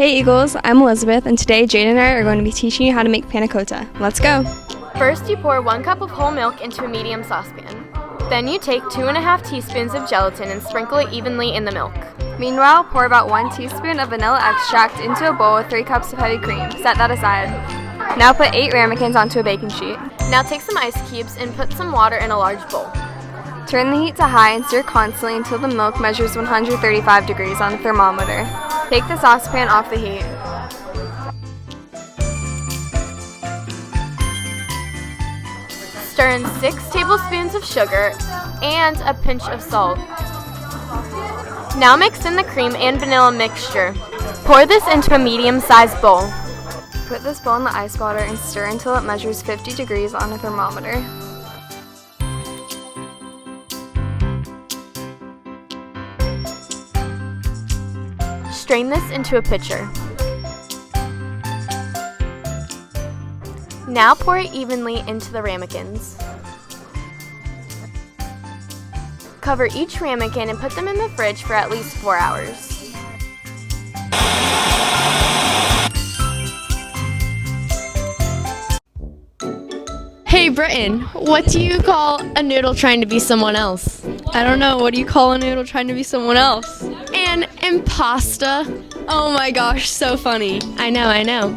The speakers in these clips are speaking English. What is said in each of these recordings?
Hey Eagles, I'm Elizabeth, and today Jade and I are going to be teaching you how to make panna cotta. Let's go! First, you pour 1 cup of whole milk into a medium saucepan. Then you take 2½ teaspoons of gelatin and sprinkle it evenly in the milk. Meanwhile, pour about 1 teaspoon of vanilla extract into a bowl with 3 cups of heavy cream. Set that aside. Now put 8 ramekins onto a baking sheet. Now take some ice cubes and put some water in a large bowl. Turn the heat to high and stir constantly until the milk measures 135 degrees on a thermometer. Take the saucepan off the heat. Stir in 6 tablespoons of sugar and a pinch of salt. Now mix in the cream and vanilla mixture. Pour this into a medium-sized bowl. Put this bowl in the ice water and stir until it measures 50 degrees on a thermometer. Strain this into a pitcher. Now pour it evenly into the ramekins. Cover each ramekin and put them in the fridge for at least 4 hours. Hey Britton, what do you call a noodle trying to be someone else? I don't know, what do you call a noodle trying to be someone else? An impasta. Oh my gosh, so funny. I know.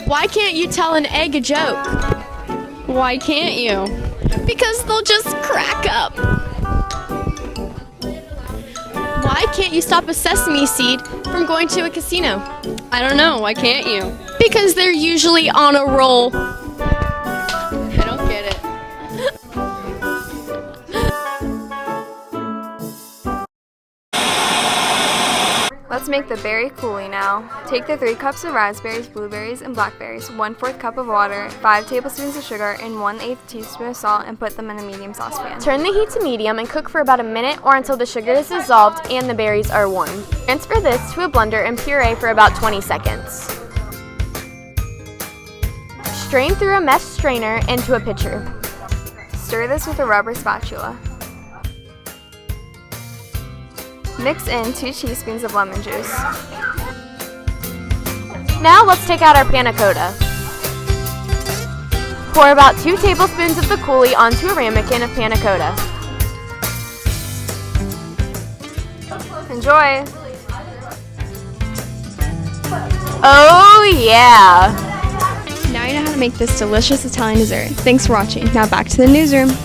Why can't you tell an egg a joke? Why can't you? Because they'll just crack up. Why can't you stop a sesame seed from going to a casino? I don't know, why can't you? Because they're usually on a roll. I don't get it. Let's make the berry coulis now. Take the 3 cups of raspberries, blueberries, and blackberries, 1/4 cup of water, 5 tablespoons of sugar, and 1/8 teaspoon of salt, and put them in a medium saucepan. Turn the heat to medium and cook for about a minute or until the sugar is dissolved and the berries are warm. Transfer this to a blender and puree for about 20 seconds. Strain through a mesh strainer into a pitcher. Stir this with a rubber spatula. Mix in 2 teaspoons of lemon juice. Now let's take out our panna cotta. Pour about 2 tablespoons of the coulis onto a ramekin of panna cotta. Enjoy! Oh yeah! Now you know how to make this delicious Italian dessert. Thanks for watching. Now back to the newsroom.